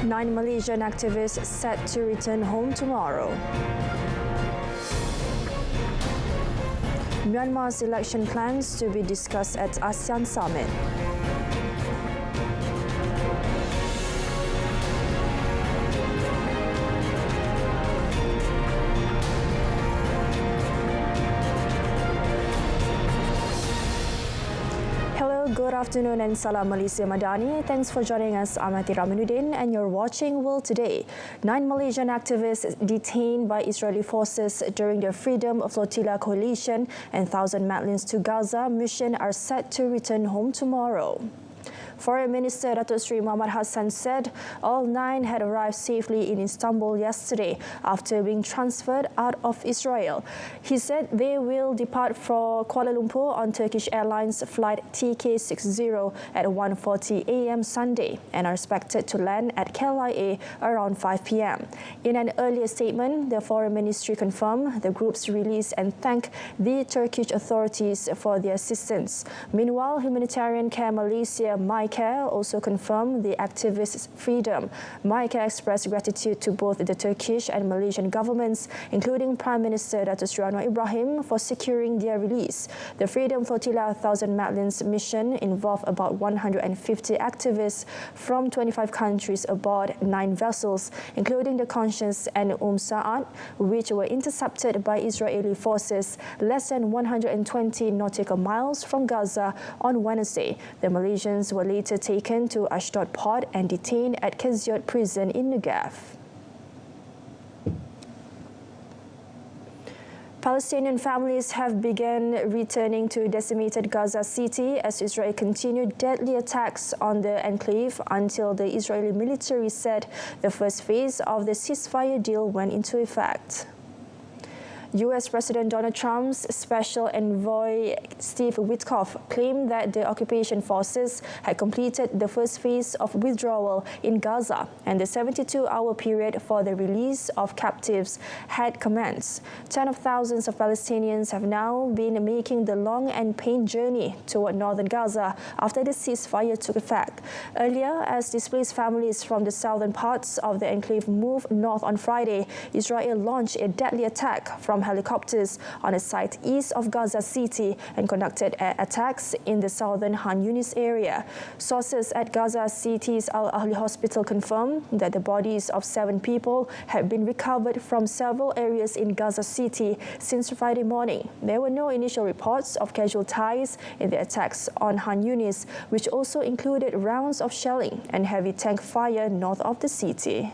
9 Malaysian activists set to return home tomorrow. Myanmar's election plans to be discussed at ASEAN Summit. Good afternoon and salam Malaysia Madani. Thanks for joining us. I'm Terima and you're watching World Today. 9 Malaysian activists detained by Israeli forces during the Freedom Flotilla Coalition and 1,000 Madlins to Gaza mission are set to return home tomorrow. Foreign Minister Datuk Seri Muhammad Hassan said all 9 had arrived safely in Istanbul yesterday after being transferred out of Israel. He said they will depart for Kuala Lumpur on Turkish Airlines flight TK60 at 1:40 a.m. Sunday and are expected to land at KLIA around 5 p.m. In an earlier statement, the Foreign Ministry confirmed the group's release and thanked the Turkish authorities for their assistance. Meanwhile, Humanitarian Care Malaysia MyCare also confirmed the activists' freedom. MyCare expressed gratitude to both the Turkish and Malaysian governments, including Prime Minister Datuk Seri Anwar Ibrahim, for securing their release. The Freedom Flotilla 1,000 Madlins mission involved about 150 activists from 25 countries aboard 9 vessels, including the Conscience and Saad, which were intercepted by Israeli forces less than 120 nautical miles from Gaza on Wednesday. The Malaysians were later taken to Ashdod port and detained at Keziot prison in Negev. Palestinian families have begun returning to decimated Gaza City as Israel continued deadly attacks on the enclave until the Israeli military said the first phase of the ceasefire deal went into effect. U.S. President Donald Trump's special envoy Steve Witkoff claimed that the occupation forces had completed the first phase of withdrawal in Gaza and the 72-hour period for the release of captives had commenced. Tens of thousands of Palestinians have now been making the long and painful journey toward northern Gaza after the ceasefire took effect. Earlier, as displaced families from the southern parts of the enclave moved north on Friday, Israel launched a deadly attack from helicopters on a site east of Gaza City and conducted air attacks in the southern Han Yunis area. Sources at Gaza City's Al-Ahli Hospital confirmed that the bodies of 7 people had been recovered from several areas in Gaza City since Friday morning. There were no initial reports of casualties in the attacks on Han Yunis, which also included rounds of shelling and heavy tank fire north of the city.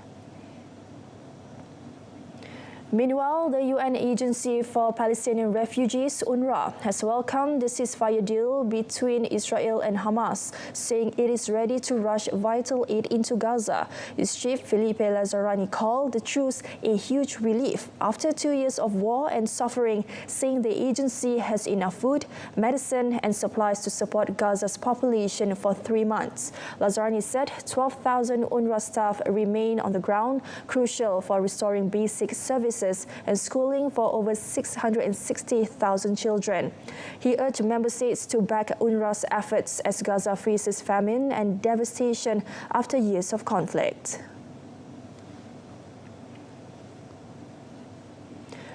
Meanwhile, the UN Agency for Palestinian Refugees, UNRWA, has welcomed the ceasefire deal between Israel and Hamas, saying it is ready to rush vital aid into Gaza. Its chief, Felipe Lazzarani, called the truce a huge relief after 2 years of war and suffering, saying the agency has enough food, medicine and supplies to support Gaza's population for 3 months. Lazzarani said 12,000 UNRWA staff remain on the ground, crucial for restoring basic services and schooling for over 660,000 children. He urged member states to back UNRWA's efforts as Gaza faces famine and devastation after years of conflict.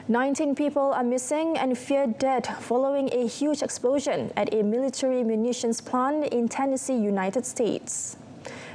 19 people are missing and feared dead following a huge explosion at a military munitions plant in Tennessee, United States.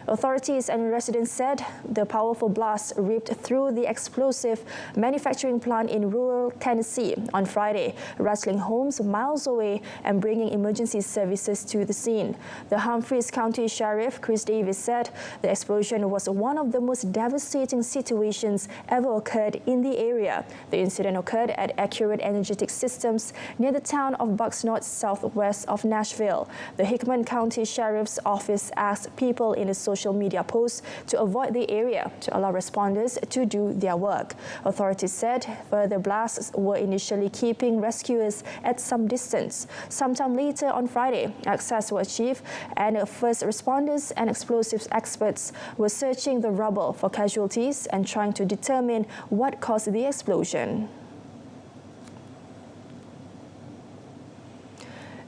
Authorities and residents said the powerful blast ripped through the explosive manufacturing plant in rural Tennessee on Friday, rattling homes miles away and bringing emergency services to the scene. The Humphreys County Sheriff, Chris Davis, said the explosion was one of the most devastating situations ever occurred in the area. The incident occurred at Accurate Energetic Systems near the town of Bucksnot, southwest of Nashville. The Hickman County Sheriff's Office asked people in a social media posts to avoid the area to allow responders to do their work. Authorities said further blasts were initially keeping rescuers at some distance. Sometime later on Friday, access was achieved and first responders and explosives experts were searching the rubble for casualties and trying to determine what caused the explosion.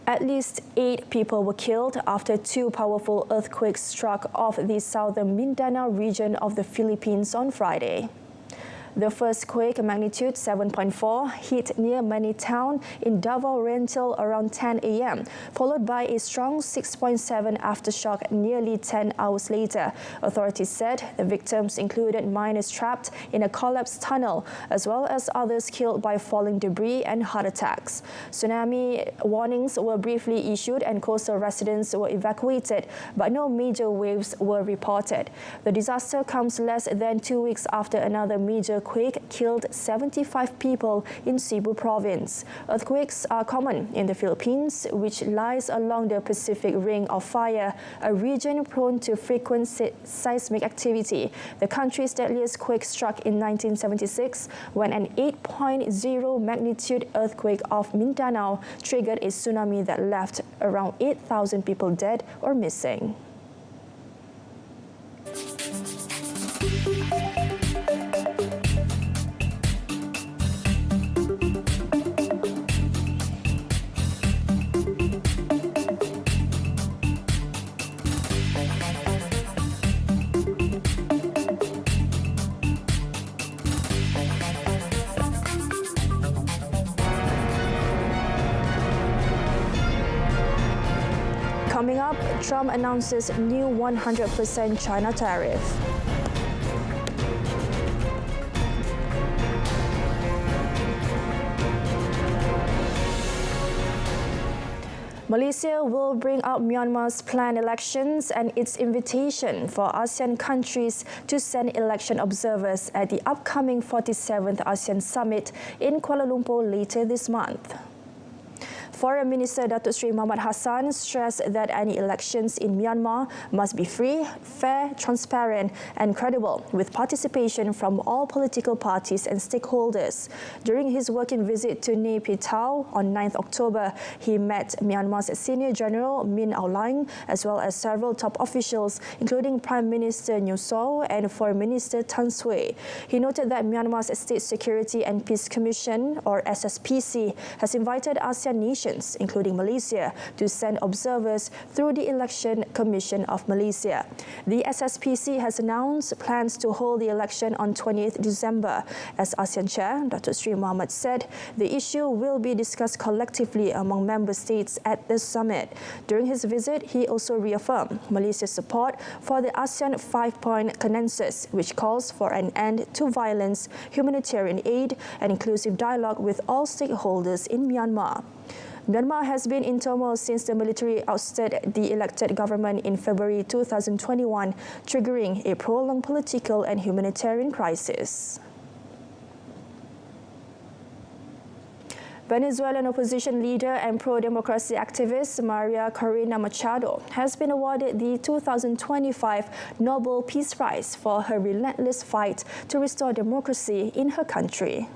At least 8 people were killed after 2 powerful earthquakes struck off the southern Mindanao region of the Philippines on Friday. The first quake, magnitude 7.4, hit near Mani town in Davao Oriental around 10 a.m., followed by a strong 6.7 aftershock nearly 10 hours later. Authorities said the victims included miners trapped in a collapsed tunnel, as well as others killed by falling debris and heart attacks. Tsunami warnings were briefly issued and coastal residents were evacuated, but no major waves were reported. The disaster comes less than 2 weeks after another major quake killed 75 people in Cebu province. Earthquakes are common in the Philippines, which lies along the Pacific Ring of Fire, a region prone to frequent seismic activity. The country's deadliest quake struck in 1976 when an 8.0 magnitude earthquake off Mindanao triggered a tsunami that left around 8,000 people dead or missing. Coming up, Trump announces new 100% China tariff. Malaysia will bring up Myanmar's planned elections and its invitation for ASEAN countries to send election observers at the upcoming 47th ASEAN Summit in Kuala Lumpur later this month. Foreign Minister Datuk Seri Muhammad Hassan stressed that any elections in Myanmar must be free, fair, transparent and credible, with participation from all political parties and stakeholders. During his working visit to Nay Pyi Taw on 9th October, he met Myanmar's Senior General Min Aung Hlaing, as well as several top officials, including Prime Minister Nyu So and Foreign Minister Tan Sway. He noted that Myanmar's State Security and Peace Commission, or SSPC, has invited ASEAN nations, including Malaysia, to send observers through the Election Commission of Malaysia. The SSPC has announced plans to hold the election on 20th December. As ASEAN Chair, Datuk Seri Mohamad said the issue will be discussed collectively among member states at the summit. During his visit, he also reaffirmed Malaysia's support for the ASEAN 5-point consensus, which calls for an end to violence, humanitarian aid, and inclusive dialogue with all stakeholders in Myanmar. Myanmar has been in turmoil since the military ousted the elected government in February 2021, triggering a prolonged political and humanitarian crisis. Venezuelan opposition leader and pro-democracy activist Maria Corina Machado has been awarded the 2025 Nobel Peace Prize for her relentless fight to restore democracy in her country.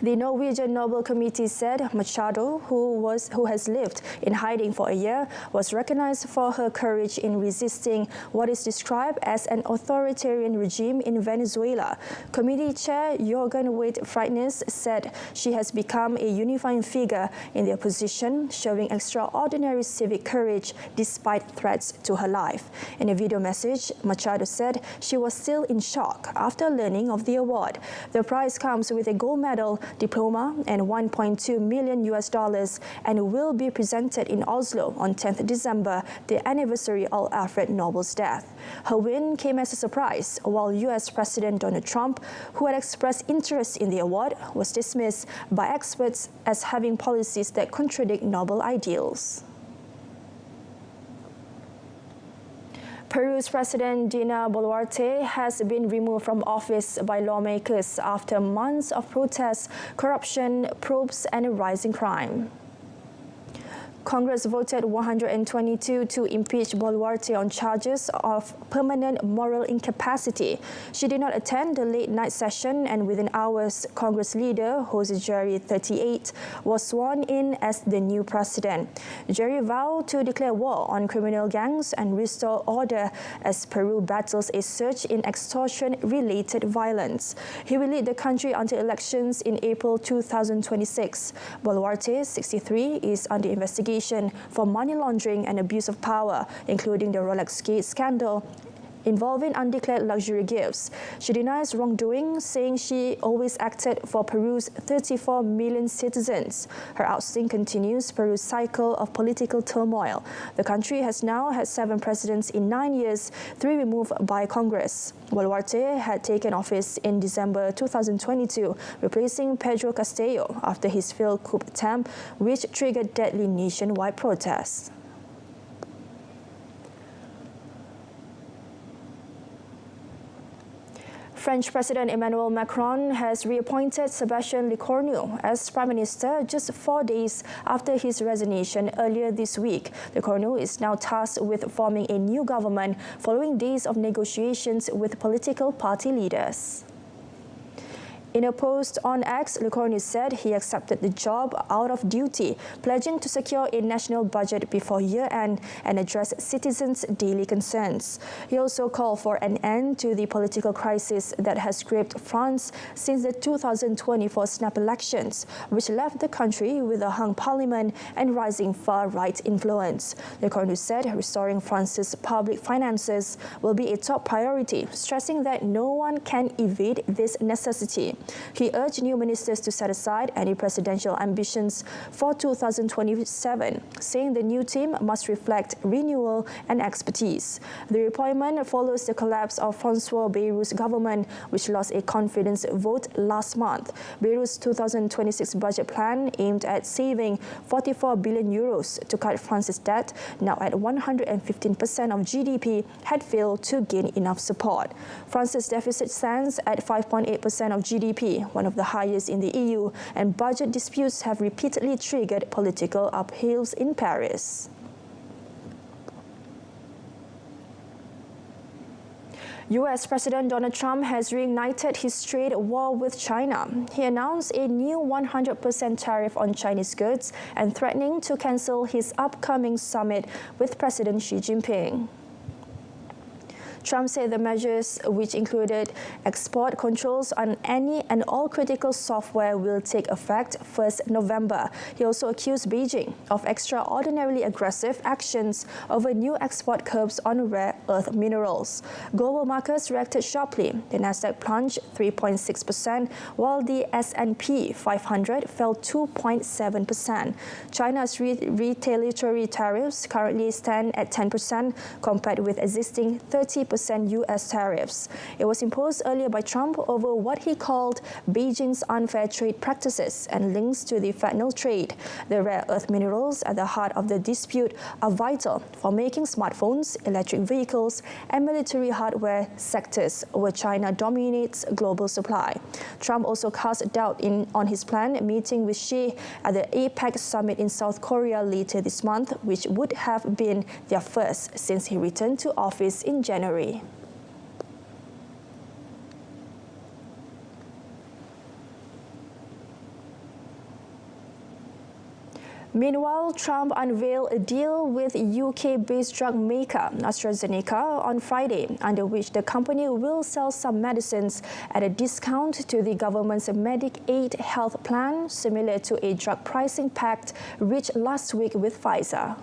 The Norwegian Nobel Committee said Machado, who has lived in hiding for a year, was recognized for her courage in resisting what is described as an authoritarian regime in Venezuela. Committee Chair Jorgen Waite-Friednes said she has become a unifying figure in the opposition, showing extraordinary civic courage despite threats to her life. In a video message, Machado said she was still in shock after learning of the award. The prize comes with a gold medal, diploma and $1.2 million and will be presented in Oslo on 10th December, the anniversary of Alfred Nobel's death. Her win came as a surprise, while US President Donald Trump, who had expressed interest in the award, was dismissed by experts as having policies that contradict Nobel ideals. Peru's President Dina Boluarte has been removed from office by lawmakers after months of protests, corruption, probes, and rising crime. Congress voted 122 to impeach Boluarte on charges of permanent moral incapacity. She did not attend the late-night session, and within hours, Congress leader Jose Jerry, 38, was sworn in as the new president. Jerry vowed to declare war on criminal gangs and restore order as Peru battles a surge in extortion-related violence. He will lead the country until elections in April 2026. Boluarte, 63, is under investigation for money laundering and abuse of power, including the Rolex Gate scandal involving undeclared luxury gifts. She denies wrongdoing, saying she always acted for Peru's 34 million citizens. Her ousting continues Peru's cycle of political turmoil. The country has now had 7 presidents in 9 years, 3 removed by Congress. Boluarte had taken office in December 2022, replacing Pedro Castillo after his failed coup attempt, which triggered deadly nationwide protests. French President Emmanuel Macron has reappointed Sébastien Lecornu as Prime Minister just 4 days after his resignation earlier this week. Lecornu is now tasked with forming a new government following days of negotiations with political party leaders. In a post on X, Lecornu said he accepted the job out of duty, pledging to secure a national budget before year-end and address citizens' daily concerns. He also called for an end to the political crisis that has gripped France since the 2024 snap elections, which left the country with a hung parliament and rising far-right influence. Lecornu said restoring France's public finances will be a top priority, stressing that no one can evade this necessity. He urged new ministers to set aside any presidential ambitions for 2027, saying the new team must reflect renewal and expertise. The appointment follows the collapse of François Bayrou's government, which lost a confidence vote last month. Bayrou's 2026 budget plan aimed at saving 44 billion euros to cut France's debt, now at 115% of GDP, had failed to gain enough support. France's deficit stands at 5.8% of GDP, one of the highest in the EU, and budget disputes have repeatedly triggered political upheavals in Paris. U.S. President Donald Trump has reignited his trade war with China. He announced a new 100% tariff on Chinese goods and threatening to cancel his upcoming summit with President Xi Jinping. Trump said the measures, which included export controls on any and all critical software, will take effect 1st November. He also accused Beijing of extraordinarily aggressive actions over new export curbs on rare earth minerals. Global markets reacted sharply. The Nasdaq plunged 3.6%, while the S&P 500 fell 2.7%. China's retaliatory tariffs currently stand at 10%, compared with existing 30% U.S. tariffs. It was imposed earlier by Trump over what he called Beijing's unfair trade practices and links to the fentanyl trade. The rare earth minerals at the heart of the dispute are vital for making smartphones, electric vehicles, and military hardware sectors where China dominates global supply. Trump also cast doubt on his planned meeting with Xi at the APEC summit in South Korea later this month, which would have been their first since he returned to office in January. Meanwhile, Trump unveiled a deal with UK-based drug maker AstraZeneca on Friday, under which the company will sell some medicines at a discount to the government's Medicaid health plan, similar to a drug pricing pact reached last week with Pfizer.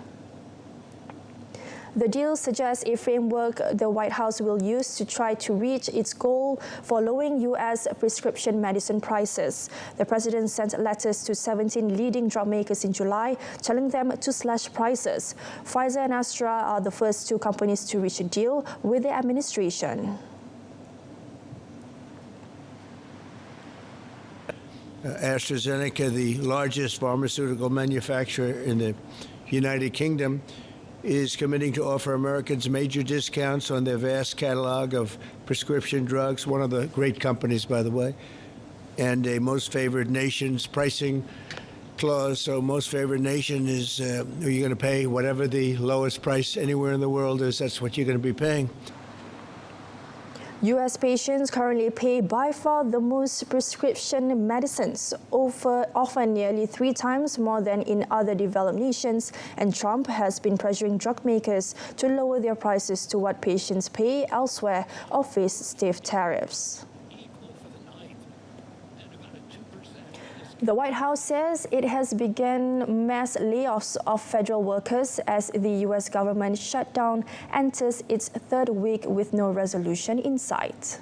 The deal suggests a framework the White House will use to try to reach its goal for lowering U.S. prescription medicine prices. The president sent letters to 17 leading drug makers in July, telling them to slash prices. Pfizer and Astra are the first 2 companies to reach a deal with the administration. AstraZeneca, the largest pharmaceutical manufacturer in the United Kingdom, is committing to offer Americans major discounts on their vast catalog of prescription drugs, one of the great companies, by the way, and a most favored nations pricing clause. So most favored nation is you're going to pay whatever the lowest price anywhere in the world is. That's what you're going to be paying. U.S. patients currently pay by far the most prescription medicines, often nearly 3 times more than in other developed nations, and Trump has been pressuring drug makers to lower their prices to what patients pay elsewhere or face stiff tariffs. The White House says it has begun mass layoffs of federal workers as the U.S. government shutdown enters its 3rd week with no resolution in sight.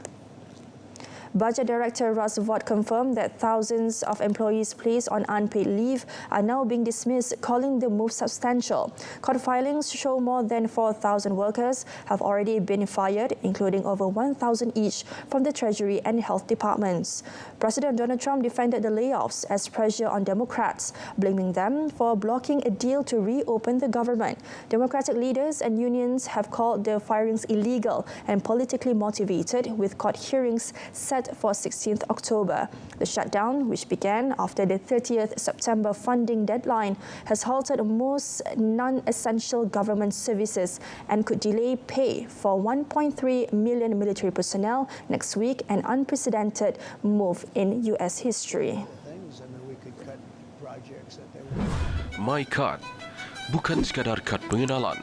Budget Director Russ Vought confirmed that thousands of employees placed on unpaid leave are now being dismissed, calling the move substantial. Court filings show more than 4,000 workers have already been fired, including over 1,000 each from the Treasury and Health departments. President Donald Trump defended the layoffs as pressure on Democrats, blaming them for blocking a deal to reopen the government. Democratic leaders and unions have called the firings illegal and politically motivated, with court hearings set for 16th October. The shutdown, which began after the 30th September funding deadline, has halted most non-essential government services and could delay pay for 1.3 million military personnel next week, an unprecedented move in U.S. history. MyCard bukan sekadar kad pengenalan,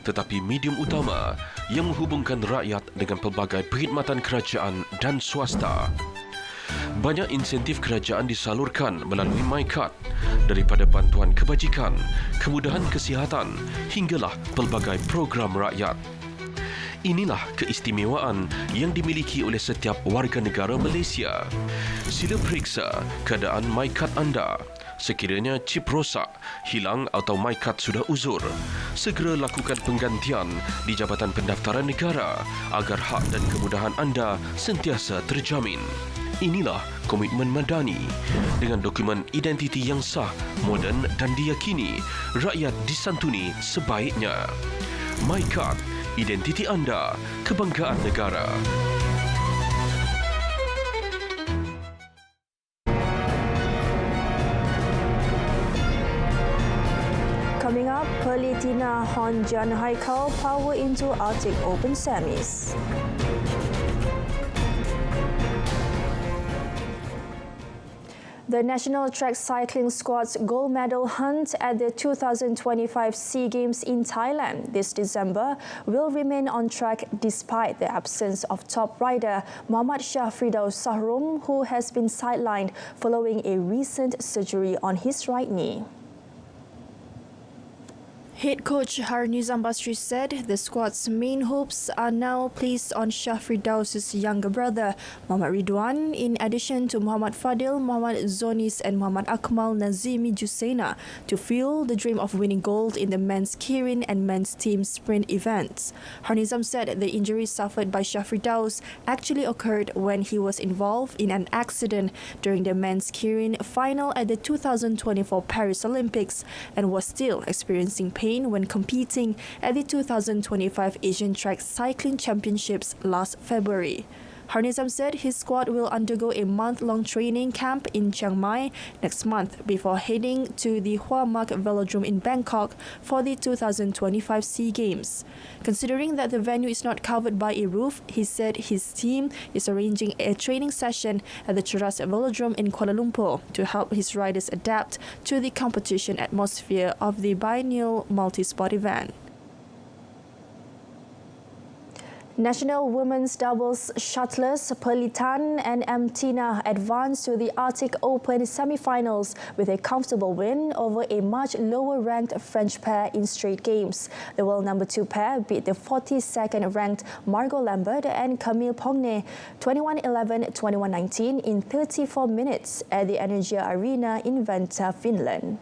tetapi medium utama yang menghubungkan rakyat dengan pelbagai perkhidmatan kerajaan dan swasta. Banyak insentif kerajaan disalurkan melalui MyCard, daripada bantuan kebajikan, kemudahan kesihatan hinggalah pelbagai program rakyat. Inilah keistimewaan yang dimiliki oleh setiap warga negara Malaysia. Sila periksa keadaan MyCard anda. Sekiranya chip rosak, hilang atau MyCard sudah uzur, segera lakukan penggantian di Jabatan Pendaftaran Negara agar hak dan kemudahan anda sentiasa terjamin. Inilah komitmen Madani. Dengan dokumen identiti yang sah, moden dan diyakini, rakyat disantuni sebaiknya. MyCard, identiti anda, kebanggaan negara. Coming up, Perlitina Honjan Haikal power into Arctic Open semis. The national track cycling squad's gold medal hunt at the 2025 SEA Games in Thailand this December will remain on track despite the absence of top rider Muhammad Shafridaus Sahrum, who has been sidelined following a recent surgery on his right knee. Head coach Harnizam Basri said the squad's main hopes are now placed on Shafridaus' younger brother, Muhammad Ridwan, in addition to Muhammad Fadil, Muhammad Zonis and Muhammad Akmal Nazimi Jusaina, to fuel the dream of winning gold in the men's keirin and men's team sprint events. Harnizam said the injury suffered by Shafridaus actually occurred when he was involved in an accident during the men's keirin final at the 2024 Paris Olympics and was still experiencing pain when competing at the 2025 Asian Track Cycling Championships last February. Harnizam said his squad will undergo a month-long training camp in Chiang Mai next month before heading to the Hua Mak Velodrome in Bangkok for the 2025 SEA Games. Considering that the venue is not covered by a roof, he said his team is arranging a training session at the Cheras Velodrome in Kuala Lumpur to help his riders adapt to the competition atmosphere of the biennial multi-sport event. National women's doubles shuttlers Perlitan and Tina advanced to the Arctic Open semi-finals with a comfortable win over a much lower-ranked French pair in straight games. The world number 2 pair beat the 42nd ranked Margot Lambert and Camille Pogné 21-11, 21-19 in 34 minutes at the Energia Arena in Vanta, Finland.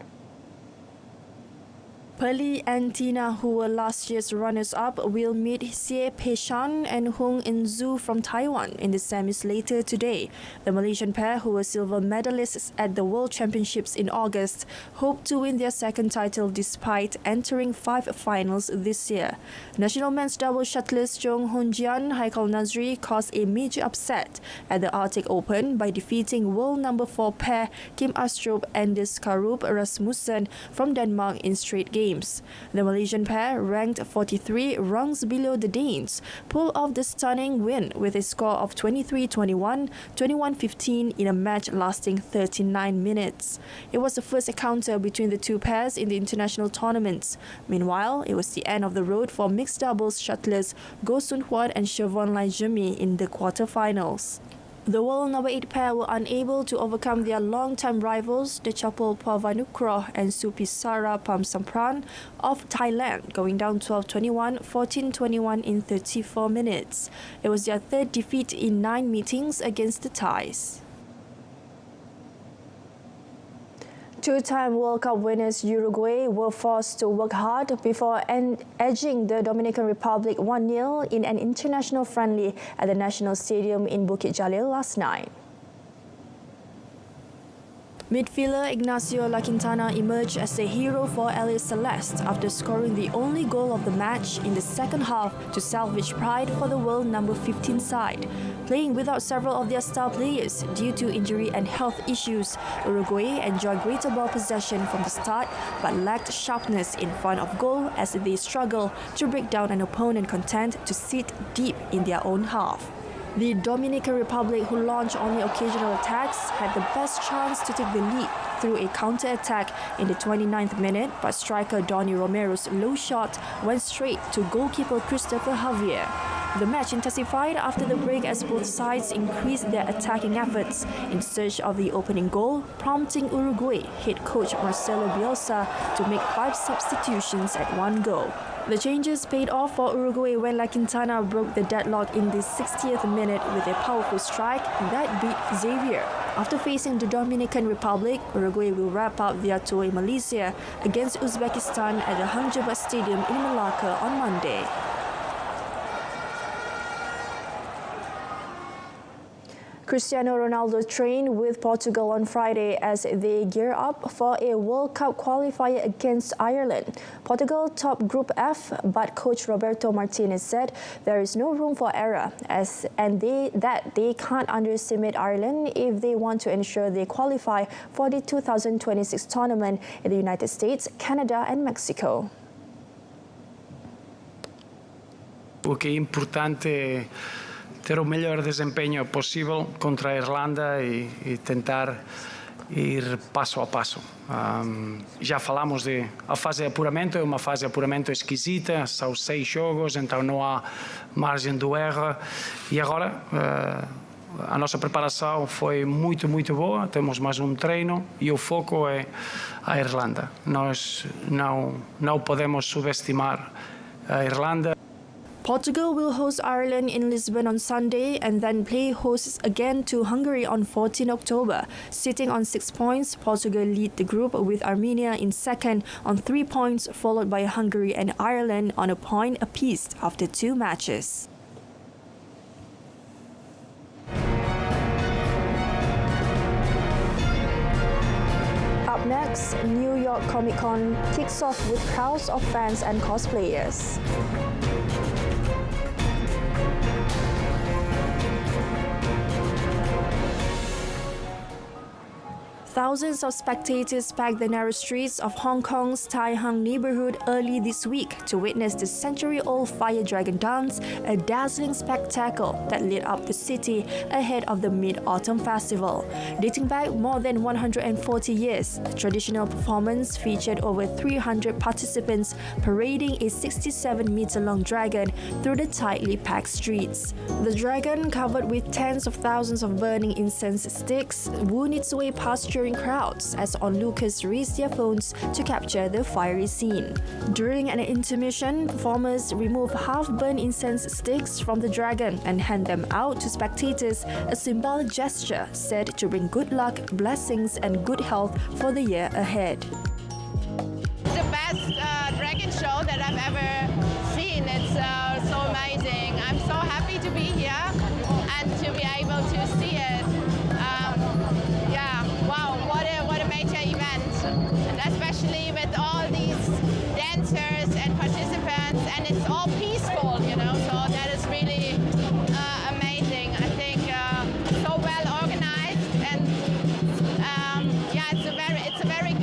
Pearly and Tina, who were last year's runners-up, will meet Xie Peishan and Hong In-Zhu from Taiwan in the semis later today. The Malaysian pair, who were silver medalists at the World Championships in August, hope to win their second title despite entering 5 finals this year. National men's double shuttlers Chong Hon-jian Haikal Nazri caused a major upset at the Arctic Open by defeating world number 4 pair Kim Astrup and Karup Rasmussen from Denmark in straight games. The Malaysian pair, ranked 43 rungs below the Danes, pulled off the stunning win with a score of 23-21, 21-15 in a match lasting 39 minutes. It was the first encounter between the two pairs in the international tournaments. Meanwhile, it was the end of the road for mixed doubles shuttlers Goh Sun Huat and Siobhan Lai Jimmy in the quarterfinals. The world number 8 pair were unable to overcome their long-time rivals, the Chapol Pavanukroh and Supisara Pamsampran of Thailand, going down 12-21, 14-21 in 34 minutes. It was their third defeat in 9 meetings against the Thais. Two-time World Cup winners Uruguay were forced to work hard before edging the Dominican Republic 1-0 in an international friendly at the National Stadium in Bukit Jalil last night. Midfielder Ignacio La Quintana emerged as a hero for LA Celeste after scoring the only goal of the match in the second half to salvage pride for the world number 15 side. Playing without several of their star players due to injury and health issues, Uruguay enjoyed greater ball possession from the start but lacked sharpness in front of goal as they struggled to break down an opponent content to sit deep in their own half. The Dominican Republic, who launched only occasional attacks, had the best chance to take the lead through a counter-attack in the 29th minute, but striker Donny Romero's low shot went straight to goalkeeper Christopher Javier. The match intensified after the break as both sides increased their attacking efforts in search of the opening goal, prompting Uruguay head coach Marcelo Bielsa to make 5 substitutions at 1 go. The changes paid off for Uruguay when La Quintana broke the deadlock in the 60th minute with a powerful strike that beat Xavier. After facing the Dominican Republic, Uruguay will wrap up their tour in Malaysia against Uzbekistan at the Hang Jebat Stadium in Malacca on Monday. Cristiano Ronaldo trained with Portugal on Friday as they gear up for a World Cup qualifier against Ireland. Portugal top Group F, but coach Roberto Martinez said there is no room for error and they can't underestimate Ireland if they want to ensure they qualify for the 2026 tournament in the United States, Canada and Mexico. Porque é importante ter o melhor desempenho possível contra a Irlanda e tentar ir passo a passo. Já falamos de a fase de apuramento, é uma fase de apuramento esquisita, são 6 jogos, então não há margem de erro. E agora a nossa preparação foi muito boa, temos mais um treino e o foco é a Irlanda. Nós não podemos subestimar a Irlanda. Portugal will host Ireland in Lisbon on Sunday and then play hosts again to Hungary on 14 October. Sitting on 6 points, Portugal lead the group with Armenia in second on 3 points, followed by Hungary and Ireland on a point apiece after 2 matches. Up next, New York Comic Con kicks off with crowds of fans and cosplayers. Thousands of spectators packed the narrow streets of Hong Kong's Tai Hang neighborhood early this week to witness the century-old Fire Dragon Dance, a dazzling spectacle that lit up the city ahead of the Mid-Autumn Festival. Dating back more than 140 years, the traditional performance featured over 300 participants parading a 67-meter-long dragon through the tightly packed streets. The dragon, covered with tens of thousands of burning incense sticks, wound its way past during crowds as onlookers raised their phones to capture the fiery scene. During an intermission, performers remove half-burned incense sticks from the dragon and hand them out to spectators, a symbolic gesture said to bring good luck, blessings and good health for the year ahead. The best mean, it's so amazing. I'm so happy to be here and to be able to see it. Yeah, wow, what a major event, and especially with all these dancers and participants, and it's all peaceful, you know, so that is really amazing. I think so well organized, and yeah, it's a very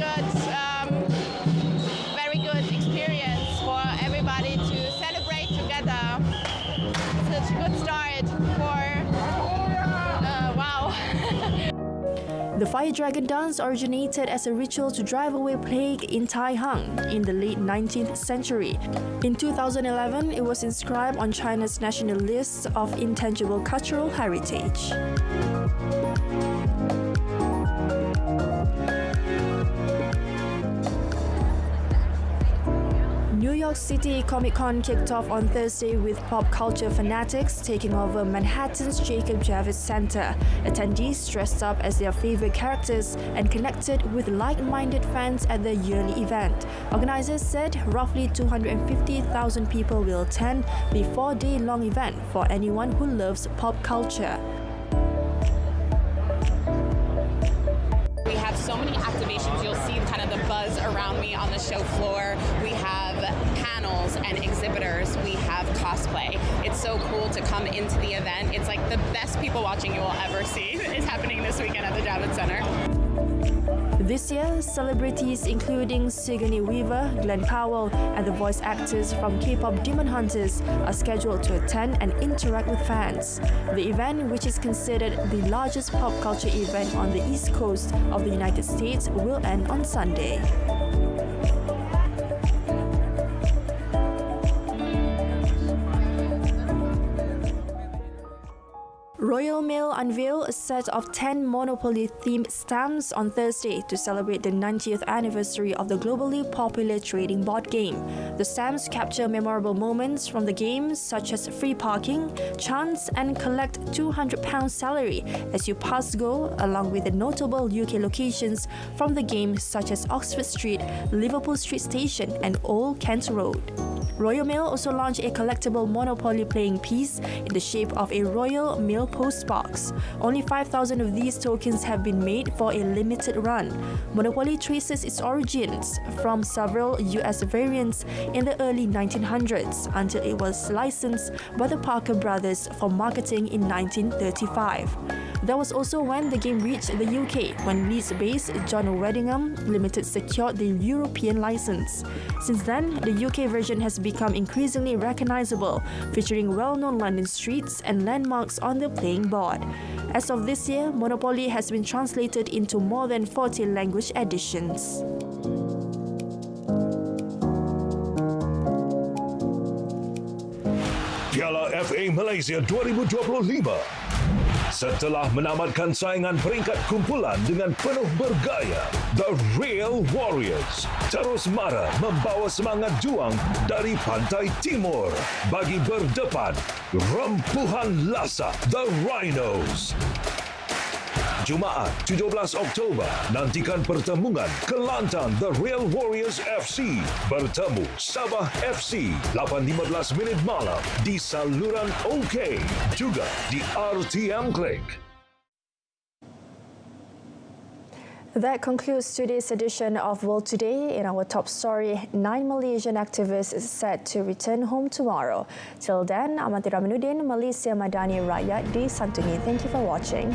good experience for everybody to celebrate together. Such a good start for wow. The Fire Dragon dance originated as a ritual to drive away plague in Taihang in the late 19th century. In 2011, it was inscribed on China's national list of intangible cultural heritage. New York City Comic-Con kicked off on Thursday with pop culture fanatics taking over Manhattan's Jacob Javits Center. Attendees dressed up as their favorite characters and connected with like-minded fans at the yearly event. Organizers said roughly 250,000 people will attend the 4-day-long event for anyone who loves pop culture. We have so many activations. You'll see kind of the buzz around me on the show floor. We have panels and exhibitors. We have cosplay. It's so cool to come into the event. It's like the best people watching you will ever see is happening this weekend at the Javits Center. This year, celebrities including Sigourney Weaver, Glenn Powell, and the voice actors from K-pop Demon Hunters are scheduled to attend and interact with fans. The event, which is considered the largest pop culture event on the East Coast of the United States, will end on Sunday. Royal Mail unveiled a set of 10 Monopoly-themed stamps on Thursday to celebrate the 90th anniversary of the globally popular trading board game. The stamps capture memorable moments from the game, such as free parking, chance, and collect £200 salary as you pass go, along with the notable UK locations from the game, such as Oxford Street, Liverpool Street Station, and Old Kent Road. Royal Mail also launched a collectible Monopoly playing piece in the shape of a Royal Mail postbox. Only 5,000 of these tokens have been made for a limited run. Monopoly traces its origins from several US variants in the early 1900s until it was licensed by the Parker brothers for marketing in 1935. That was also when the game reached the UK, when Leeds-based John Weddingham Limited secured the European license. Since then, the UK version has become increasingly recognizable, featuring well-known London streets and landmarks on the playing board. As of this year, Monopoly has been translated into more than 40 language editions. Piala FA Malaysia 2025. Setelah menamatkan saingan peringkat kumpulan dengan penuh bergaya, The Real Warriors terus mara membawa semangat juang dari pantai timur bagi berdepan rempuhan lasak The Rhinos. Jumaat 17 Oktober, nantikan pertemuan kelantang The Real Warriors FC bertemu Sabah FC 8.15 minit malam di saluran OK, juga di RTM Klik. That concludes today's edition of World Today. In our top story, 9 Malaysian activists is set to return home tomorrow. Till then, Madani, Malaysia Madani, Rakyat, Disantuni. Thank you for watching.